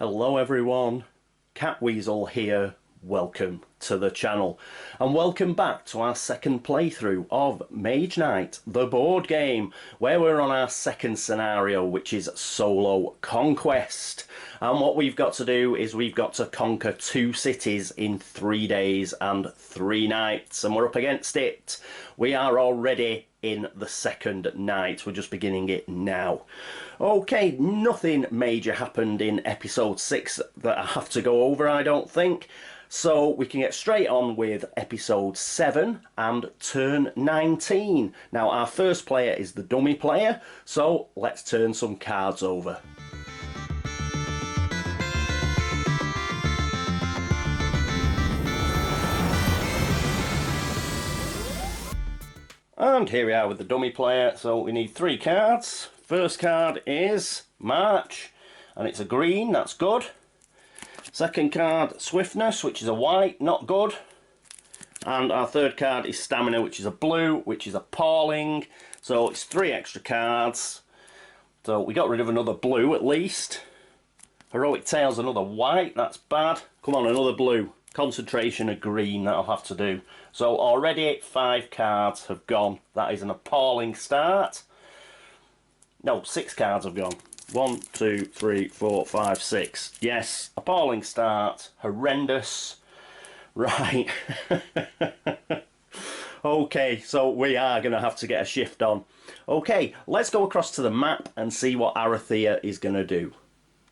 Hello everyone, Catweazle here, welcome to the channel and welcome back to our second playthrough of Mage Knight, the board game, where we're on our second scenario, which is solo conquest. And what we've got to do is we've got to conquer 2 cities in 3 days and 3 nights, and we're up against it. We are already in the second night, we're just beginning it now. Okay, nothing major happened in episode 6 that I have to go over, I don't think. So we can get straight on with episode 7 and turn 19. Now our first player is the dummy player, so let's turn some cards over. And here we are with the dummy player, so we need 3 cards. First card is March, and it's a green, that's good. Second card, Swiftness, which is a white, not good. And our third card is Stamina, which is a blue, which is appalling. So it's 3 extra cards. So we got rid of another blue at least. Heroic Tales, another white, that's bad. Come on, another blue. Concentration, a green, that'll have to do. So already 5 cards have gone. That is an appalling start. No, 6 cards have gone. 1, 2, 3, 4, 5, 6. Yes, appalling start. Horrendous. Right. Okay, so we are going to have to get a shift on. Okay, let's go across to the map and see what Arythea is going to do.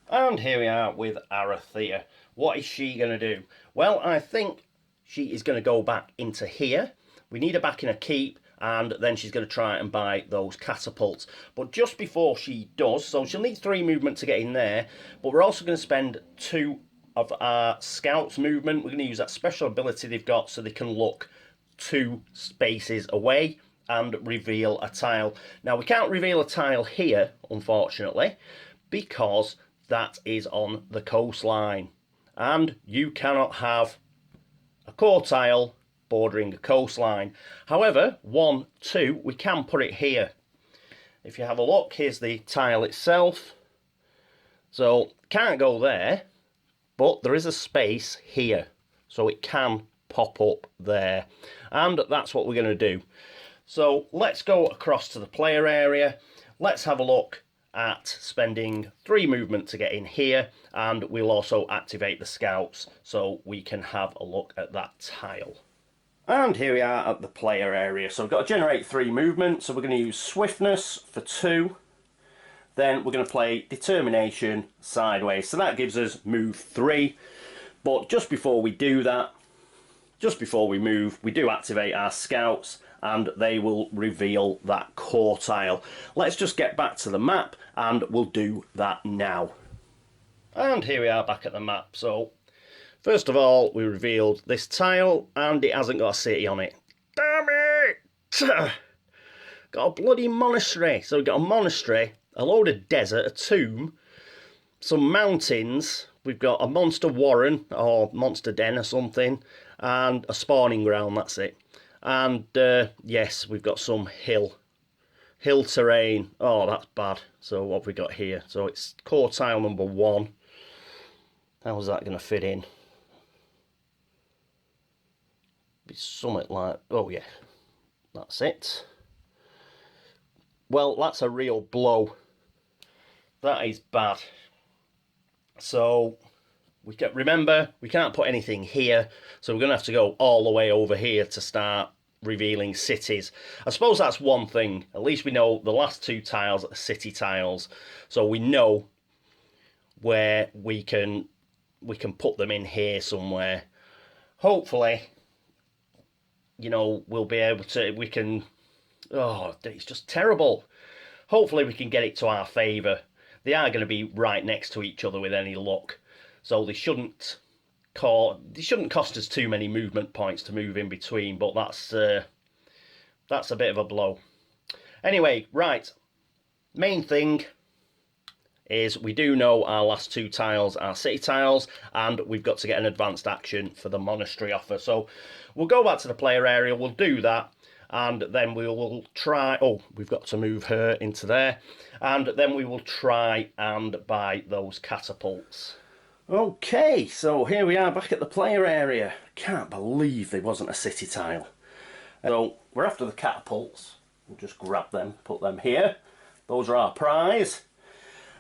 And here we are with Arythea. What is she going to do? Well, I think she is going to go back into here. We need her back in a keep, and then she's going to try and buy those catapults. But just before she does, so she'll need 3 movement to get in there, but we're also going to spend 2 of our scouts movement. We're going to use that special ability they've got so they can look 2 spaces away and reveal a tile. Now, we can't reveal a tile here, unfortunately, because that is on the coastline. And you cannot have a core tile bordering a coastline. However, 1, 2, we can put it here. If you have a look, here's the tile itself. So, can't go there, but there is a space here. So it can pop up there. And that's what we're going to do. So, let's go across to the player area. Let's have a look at spending 3 movement to get in here, and we'll also activate the scouts so we can have a look at that tile. And here we are at the player area. So we've got to generate 3 movement, so we're going to use Swiftness for 2. Then we're going to play Determination sideways, so that gives us move 3. But just before we do that, just before we move, we do activate our scouts, and they will reveal that core tile. Let's just get back to the map, and we'll do that now. And here we are back at the map. So, first of all, we revealed this tile, and it hasn't got a city on it. Damn it! Got a bloody monastery. So we've got a monastery, a load of desert, a tomb, some mountains. We've got a monster warren, or monster den or something, and a spawning ground, that's it. And yes, we've got some hill terrain. Oh, that's bad. So what have we got here? So it's core tile number 1. How's that going to fit in? Be something like, oh yeah, that's it. Well, that's a real blow. That is bad. So remember, we can't put anything here, so we're going to have to go all the way over here to start revealing cities. I suppose that's one thing. At least we know the last 2 tiles are city tiles, so we know where we can put them in here somewhere. Hopefully, you know, we'll be able to, oh, it's just terrible. Hopefully we can get it to our favour. They are going to be right next to each other with any luck. So they shouldn't cost us too many movement points to move in between, but that's a bit of a blow. Anyway, right, main thing is we do know our last 2 tiles are city tiles, and we've got to get an advanced action for the monastery offer. So we'll go back to the player area, we'll do that, and then we will try, oh, we've got to move her into there, and then we will try and buy those catapults. Okay, so here we are back at the player area. Can't believe there wasn't a city tile. So we're after the catapults. We'll just grab them, put them here. Those are our prize.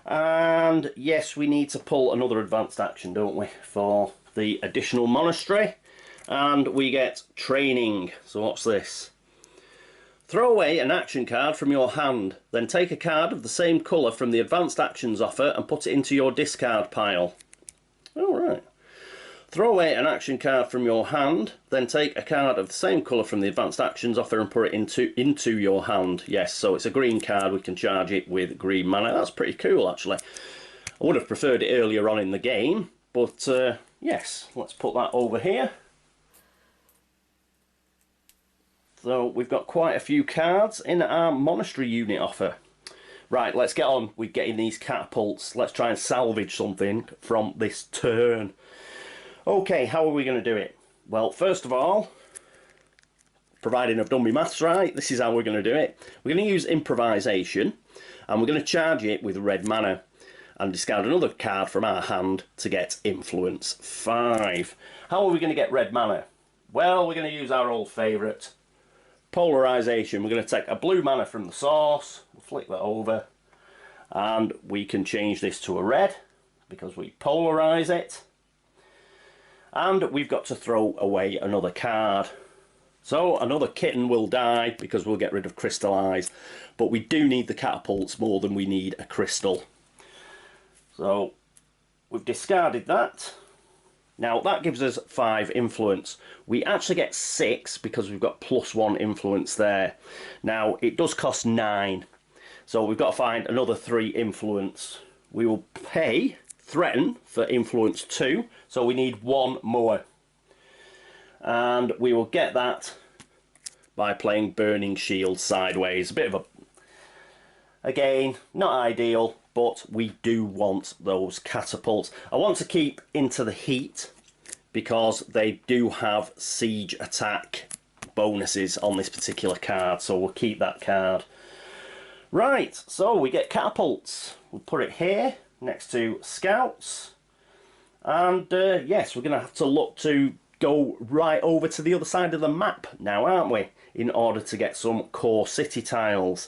And yes, we need to pull another advanced action, don't we, for the additional monastery. And we get training. So what's this? Throw away an action card from your hand, then take a card of the same colour from the advanced actions offer and put it into your discard pile. Alright. Throw away an action card from your hand, then take a card of the same colour from the advanced actions offer and put it into your hand. Yes, so it's a green card, we can charge it with green mana. That's pretty cool, actually. I would have preferred it earlier on in the game, but yes, let's put that over here. So we've got quite a few cards in our monastery unit offer. Right, let's get on with getting these catapults. Let's try and salvage something from this turn. Okay, how are we going to do it? Well, first of all, providing I've done my maths right, this is how we're going to do it. We're going to use improvisation, and we're going to charge it with red mana, and discard another card from our hand to get influence 5. How are we going to get red mana? Well, we're going to use our old favourite, polarization. We're going to take a blue mana from the source, we'll flick that over, and we can change this to a red because we polarize it. And we've got to throw away another card. So another kitten will die because we'll get rid of crystallize, but we do need the catapults more than we need a crystal. So we've discarded that. Now that gives us 5 influence. We actually get 6 because we've got +1 influence there. Now it does cost 9, so we've got to find another 3 influence. We will pay threaten for influence 2, so we need 1 more. And we will get that by playing Burning Shield sideways. A bit of a, again, not ideal, but we do want those catapults. I want to keep Into the Heat because they do have siege attack bonuses on this particular card, so we'll keep that card. Right, so we get catapults. We'll put it here next to scouts, and yes, we're going to have to look to go right over to the other side of the map now, aren't we, in order to get some core city tiles.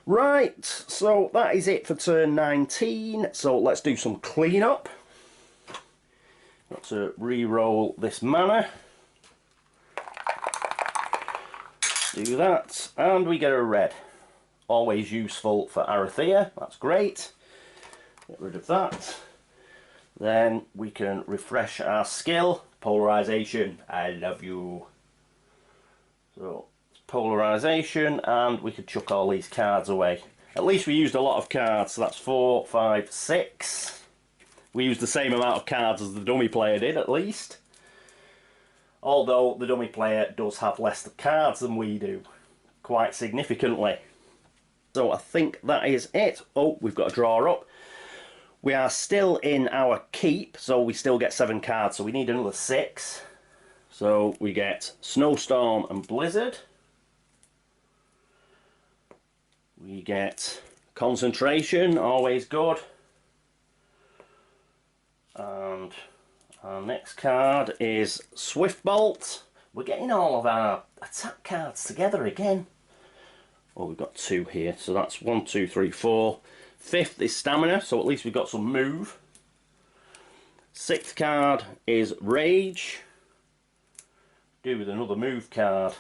Right, so that is it for turn 19, so let's do some cleanup. Got to re-roll this mana. Do that, and we get a red. Always useful for Arythea, that's great. Get rid of that. Then we can refresh our skill. Polarization, I love you. So, polarization, and we could chuck all these cards away. At least we used a lot of cards, so that's 4, 5, 6. We used the same amount of cards as the dummy player did, at least. Although the dummy player does have less cards than we do, quite significantly. So I think that is it. Oh, we've got a draw up. We are still in our keep, so we still get 7 cards, so we need another 6. So we get Snowstorm and Blizzard. We get Concentration, always good. And our next card is Swiftbolt. We're getting all of our attack cards together again. Oh, we've got 2 here, so that's 1, 2, 3, 4. 5th is Stamina, so at least we've got some move. 6th card is Rage. Do with another move card.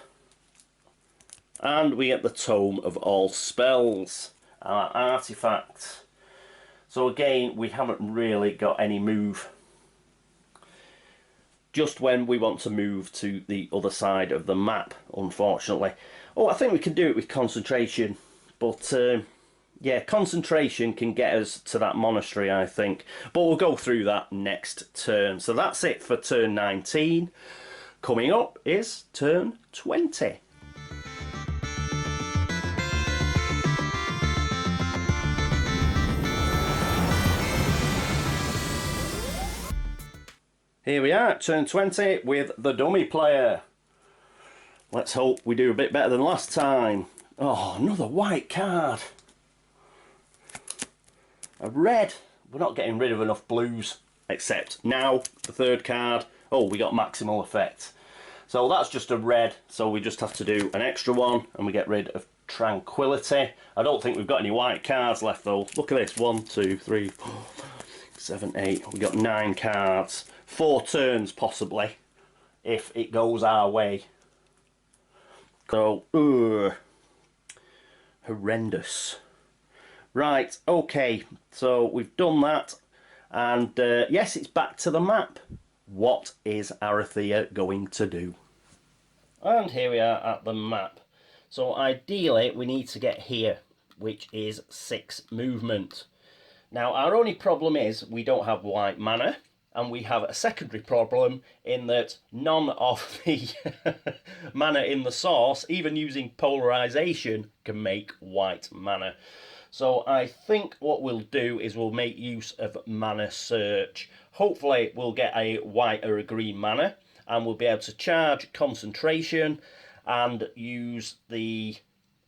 And we get the Tome of All Spells, our artifact. So again, we haven't really got any move. Just when we want to move to the other side of the map, unfortunately. Oh, I think we can do it with concentration, but yeah, concentration can get us to that monastery, I think. But we'll go through that next turn. So that's it for turn 19. Coming up is turn 20. Here we are, turn 20 with the dummy player. Let's hope we do a bit better than last time. Oh, another white card. A red. We're not getting rid of enough blues. except now the third card, oh, we got maximal effect. So that's just a red, so we just have to do an extra one, and we get rid of Tranquility. I don't think we've got any white cards left though. Look at this, 1, 2, 3, 4, 7, 8. We got 9 cards. 4 turns possibly, if it goes our way. So, horrendous. Right, okay, so we've done that, and yes, it's back to the map. What is Arythea going to do? And here we are at the map. So ideally we need to get here, which is 6 movement. Now our only problem is we don't have white mana, and we have a secondary problem in that none of the mana in the source, even using polarization, can make white mana. So I think what we'll do is we'll make use of mana search. Hopefully we'll get a white or a green mana, and we'll be able to charge concentration and use the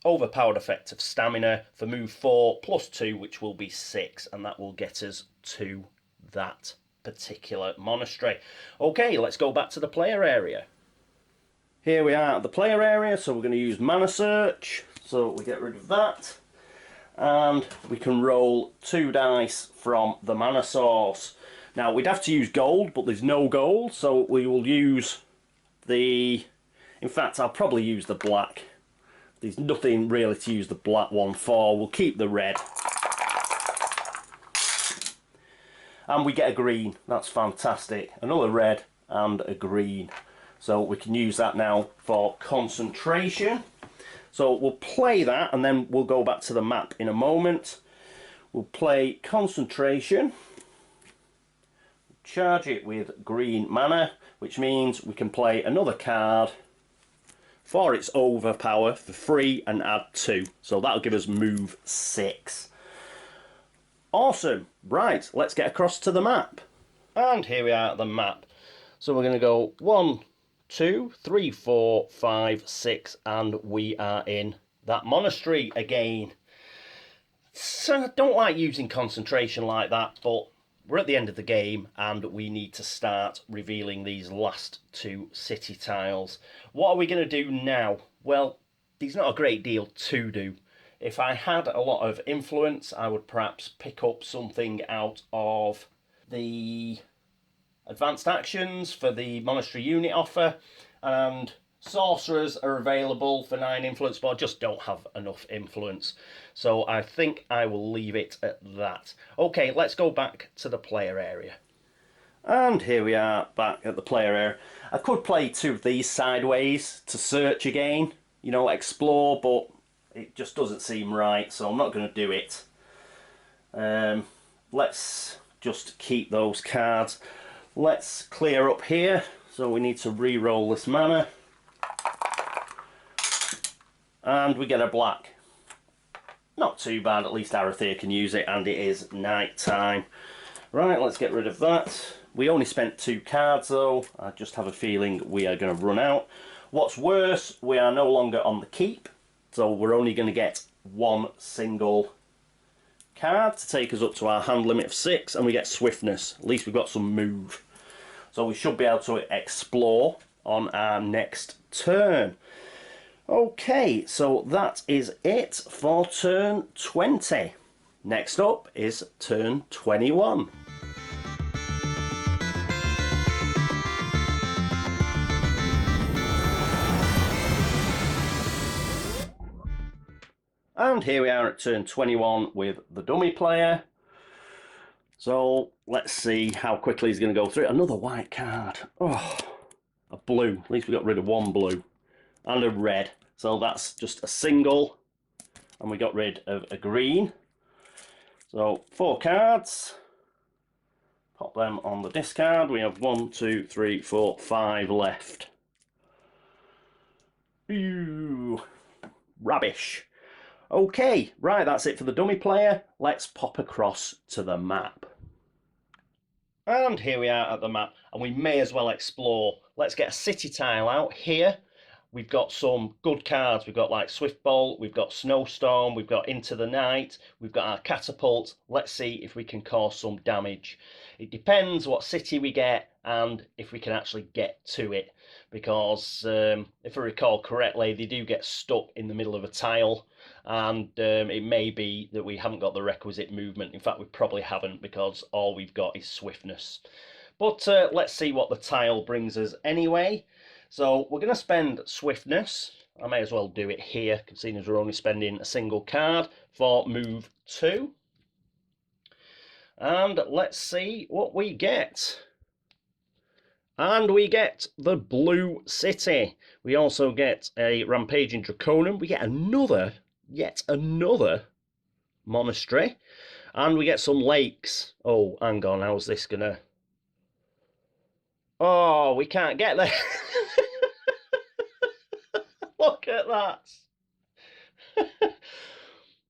overpowered effect of stamina for move 4 plus 2, which will be 6, and that will get us to that particular monastery. Okay, let's go back to the player area. Here we are at the player area, so we're going to use mana search, so we get rid of that, and we can roll 2 dice from the mana source. Now we'd have to use gold, but there's no gold, so we will use the... In fact, I'll probably use the black. There's nothing really to use the black one for. We'll keep the red. And we get a green. That's fantastic. Another red and a green. So we can use that now for concentration. So we'll play that, and then we'll go back to the map in a moment. We'll play concentration. Charge it with green mana, which means we can play another card for its overpower for free and add 2. So that'll give us move 6. Awesome. Right, let's get across to the map. And here we are at the map. So we're going to go 1, 2, 3, 4, 5, 6, and we are in that monastery again. So I don't like using concentration like that, but we're at the end of the game and we need to start revealing these last 2 city tiles. What are we going to do now? Well, there's not a great deal to do. If I had a lot of influence, I would perhaps pick up something out of the advanced actions for the monastery unit offer, and sorcerers are available for 9 influence, but I just don't have enough influence. So I think I will leave it at that. Okay, let's go back to the player area. And here we are back at the player area. I could play 2 of these sideways to search again, you know, explore, but it just doesn't seem right, so I'm not going to do it. Let's just keep those cards. Let's clear up here. So we need to re-roll this mana. And we get a black. Not too bad, at least Arythea can use it, and it is night time. Right, let's get rid of that. We only spent 2 cards though. I just have a feeling we are going to run out. What's worse, we are no longer on the keep, so we're only going to get 1 single card to take us up to our hand limit of 6, and we get swiftness. At least we've got some move. So we should be able to explore on our next turn. Okay, so that is it for turn 20. Next up is turn 21. And here we are at turn 21 with the dummy player. So let's see how quickly he's going to go through it. Another white card. Oh, a blue. At least we got rid of 1 blue. And a red. So that's just a single. And we got rid of a green. So 4 cards. Pop them on the discard. We have 1, 2, 3, 4, 5 left. Ew. Rubbish. Okay, right, that's it for the dummy player. Let's pop across to the map. And here we are at the map, and we may as well explore. Let's get a city tile out here. we've got some good cards. We've got like Swift Bolt, we've got Snowstorm, we've got Into the Night, we've got our Catapult. Let's see if we can cause some damage. It depends what city we get and if we can actually get to it, because if I recall correctly, they do get stuck in the middle of a tile, and it may be that we haven't got the requisite movement. In fact, we probably haven't, because all we've got is swiftness. But let's see what the tile brings us anyway. So we're going to spend swiftness. I may as well do it here, seeing as we're only spending a single card for move 2. And let's see what we get. And we get the Blue City. We also get a Rampaging Draconum. We get yet another monastery. And we get some lakes. Oh, hang on, how's this gonna... Oh, we can't get there. Look at that.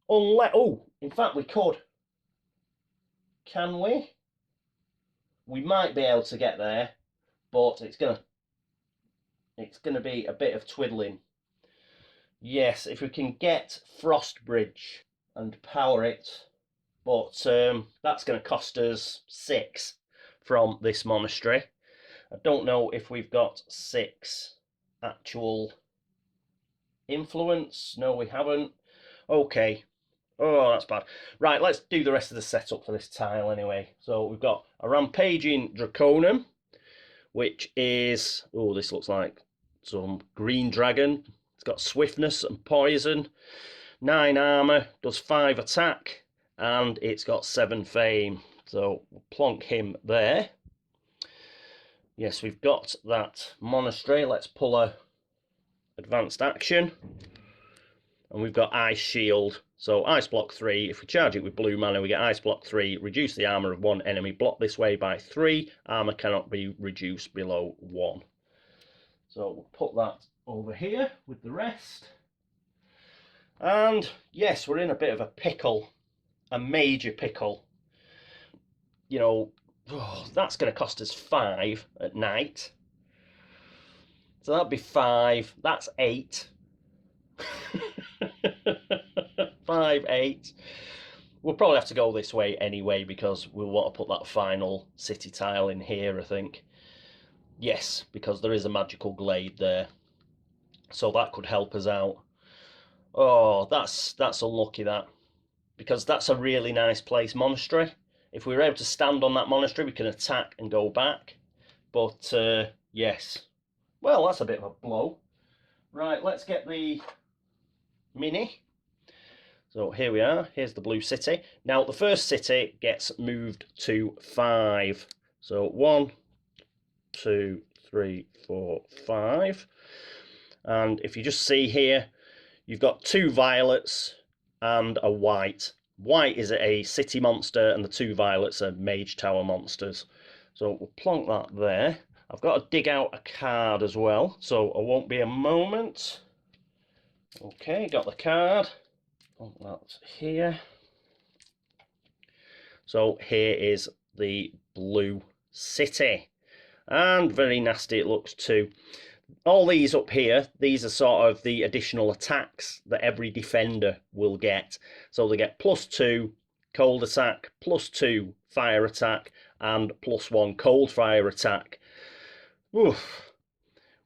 Unless... Oh, in fact, we could. Can we? We might be able to get there, but it's gonna be a bit of twiddling. Yes, if we can get Frostbridge and power it, but that's going to cost us 6 from this monastery. I don't know if we've got 6 actual influence. No, we haven't. Okay. Oh, that's bad. Right, let's do the rest of the setup for this tile anyway. So we've got a Rampaging Draconum, which is... Oh, this looks like some green dragon. It's got swiftness and poison, 9 armor, does 5 attack, and it's got 7 fame. So we'll plonk him there. Yes, we've got that monastery. Let's pull a advanced action. And we've got Ice Shield. So Ice Block 3, if we charge it with blue mana, we get Ice Block 3, reduce the armor of one enemy blocked this way by 3. Armor cannot be reduced below 1. So we'll put that over here with the rest. And yes, we're in a bit of a pickle, a major pickle. You know, that's going to cost us 5 at night. So that'd be 5, that's 8. 5, 8. We'll probably have to go this way anyway, because we'll want to put that final city tile in here, I think. Yes, because there is a magical glade there, so that could help us out. Oh, that's unlucky, that, because that's a really nice place, monastery. If we were able to stand on that monastery, we can attack and go back. But yes, well, that's a bit of a blow. Right, let's get the mini. So here we are. Here's the Blue City. Now the first city gets moved to 5. So 1, 2, 3, 4, 5. And if you just see here, you've got 2 violets and a white. White is a city monster, and the 2 violets are Mage Tower monsters. So we'll plonk that there. I've got to dig out a card as well, so I won't be a moment. Okay, got the card. Plonk that here. So here is the Blue City. And very nasty it looks too. All these up here, these are sort of the additional attacks that every defender will get. So they get +2 cold attack, +2 fire attack, and +1 cold fire attack. Oof.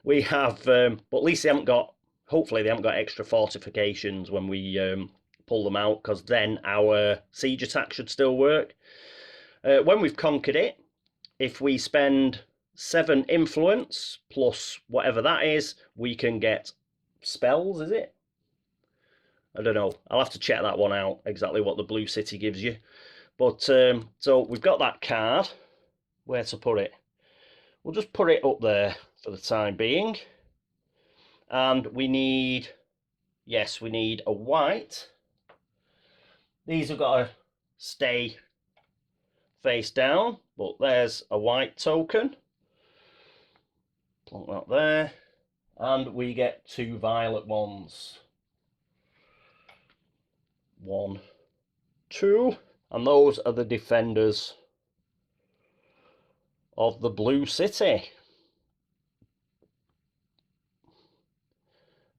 We have, but at least they haven't got, hopefully they haven't got extra fortifications when we pull them out, because then our siege attack should still work. When we've conquered it, if we spend 7 influence plus whatever that is, we can get spells, is it? I don't know. I'll have to check that one out, exactly what the Blue City gives you. But so we've got that card. Where to put it? We'll just put it up there for the time being. And we need, yes, we need a white. These have got to stay face down, but there's a white token. Plonk that there. And we get 2 violet ones. 1, 2. And those are the defenders of the Blue City.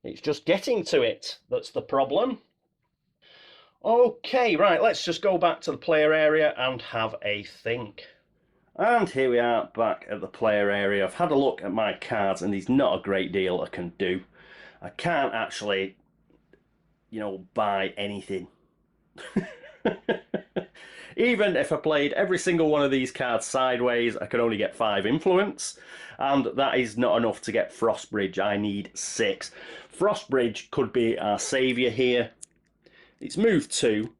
It's just getting to it that's the problem. Okay, right, let's just go back to the player area and have a think. And here we are back at the player area. I've had a look at my cards and there's not a great deal I can do. I can't actually, buy anything. Even if I played every single one of these cards sideways, I could only get 5 influence, and that is not enough to get Frostbridge. I need 6. Frostbridge could be our saviour here. It's move 2.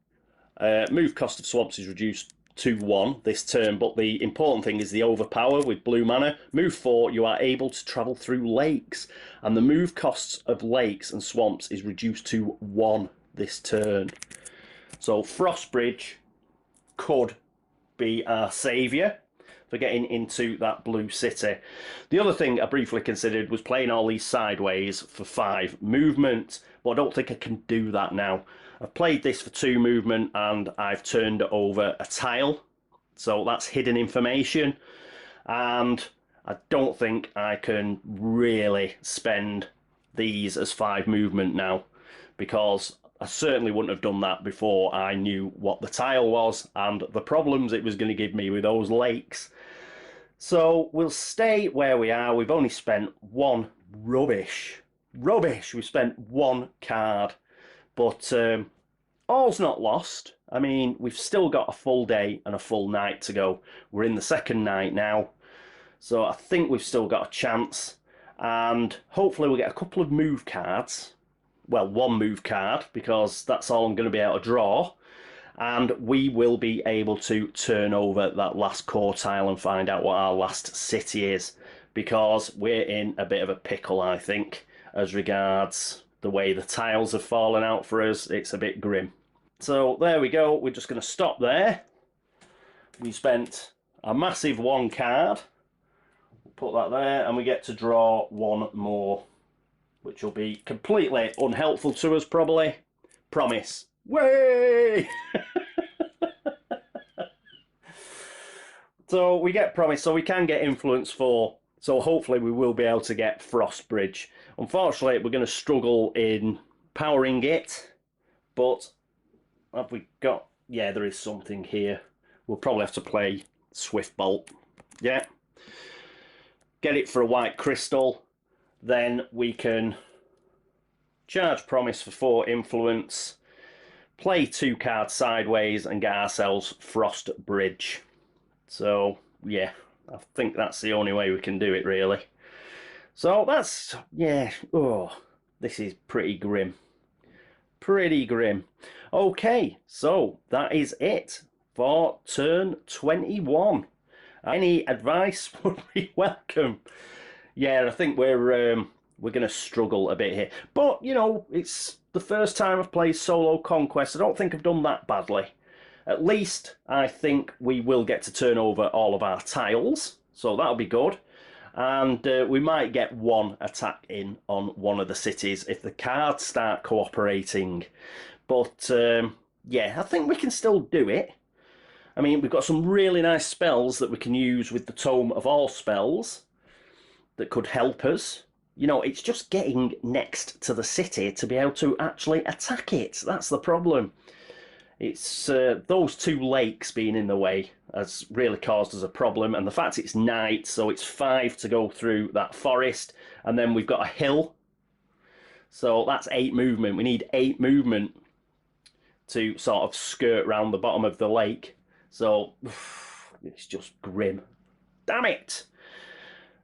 Move cost of swamps is reduced to 1 this turn, but the important thing is the overpower with blue mana. Move 4, you are able to travel through lakes, and the move costs of lakes and swamps is reduced to 1 this turn. So Frostbridge could be our saviour for getting into that blue city. The other thing I briefly considered was playing all these sideways for 5 movement, but I don't think I can do that now. I've played this for 2 movement and I've turned over a tile, so that's hidden information, and I don't think I can really spend these as 5 movement now, because I certainly wouldn't have done that before I knew what the tile was and the problems it was going to give me with those lakes. So we'll stay where we are. We've only spent 1 rubbish. We've spent 1 card. But all's not lost. I mean, we've still got a full day and a full night to go. We're in the second night now. So I think we've still got a chance. And hopefully we'll get a couple of move cards. Well, 1 move card, because that's all I'm going to be able to draw. And we will be able to turn over that last core tile and find out what our last city is. Because we're in a bit of a pickle, I think, as regards the way the tiles have fallen out for us. It's a bit grim. So there we go. We're just going to stop there. We spent a massive 1 card. Put that there, and we get to draw 1 more, which will be completely unhelpful to us, probably. Promise. Way! So we get promise, so we can get influence 4. So hopefully we will be able to get Frostbridge. Unfortunately, we're going to struggle in powering it, but have we got... Yeah, there is something here. We'll probably have to play Swift Bolt. Yeah. Get it for a white crystal. Then we can charge promise for 4 influence, play 2 cards sideways, and get ourselves Frostbridge. So, yeah, I think that's the only way we can do it, really. So that's, yeah, oh, this is pretty grim. Pretty grim. Okay, so that is it for turn 21. Any advice would be welcome. Yeah, I think we're going to struggle a bit here. But, it's the first time I've played solo Conquest. I don't think I've done that badly. At least I think we will get to turn over all of our tiles. So that'll be good. And we might get 1 attack in on one of the cities if the cards start cooperating. But, yeah, I think we can still do it. I mean, we've got some really nice spells that we can use with the Tome of All Spells that could help us. It's just getting next to the city to be able to actually attack it. That's the problem. It's those 2 lakes being in the way has really caused us a problem. And the fact it's night, so it's 5 to go through that forest. And then we've got a hill. So that's 8 movement. We need 8 movement to sort of skirt round the bottom of the lake. So it's just grim. Damn it!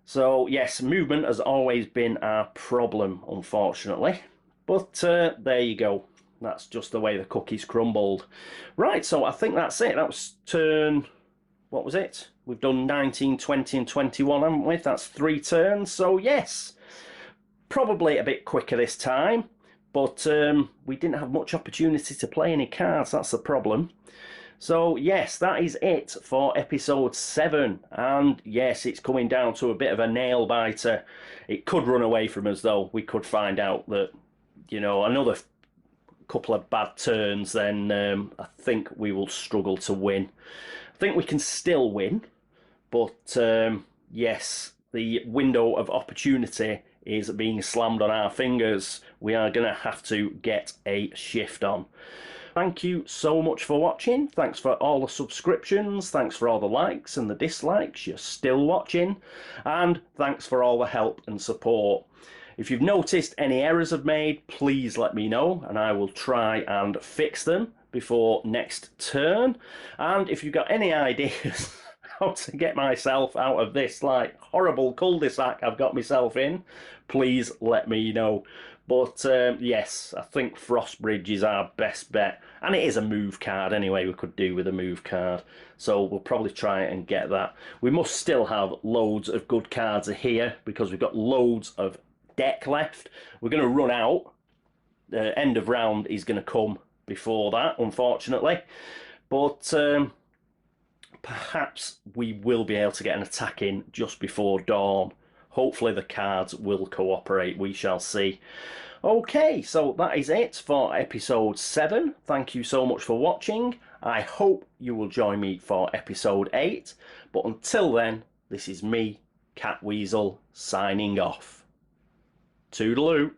So yes, movement has always been our problem, unfortunately. But there you go. That's just the way the cookies crumbled. Right, so I think that's it. That was turn... What was it? We've done 19, 20 and 21, haven't we? That's 3 turns. So yes, probably a bit quicker this time. But we didn't have much opportunity to play any cards. That's the problem. So yes, that is it for episode 7. And yes, it's coming down to a bit of a nail biter. It could run away from us though. We could find out that, another couple of bad turns, then I think we will struggle to win. I think we can still win, but yes, the window of opportunity is being slammed on our fingers. We are going to have to get a shift on. Thank you so much for watching. Thanks for all the subscriptions. Thanks for all the likes and the dislikes. You're still watching. And thanks for all the help and support. If you've noticed any errors I've made, please let me know and I will try and fix them before next turn. And if you've got any ideas how to get myself out of this like horrible cul-de-sac I've got myself in, please let me know. But yes, I think Frostbridge is our best bet, and it is a move card anyway. We could do with a move card, so we'll probably try and get that. We must still have loads of good cards here because we've got loads of deck left. We're going to run out. The end of round is going to come before that, unfortunately, but perhaps we will be able to get an attack in just before dawn. Hopefully the cards will cooperate, we shall see. Okay, so that is it for episode 7. Thank you so much for watching. I hope you will join me for episode 8. But until then, this is me, Catweazle, signing off. Toodaloo.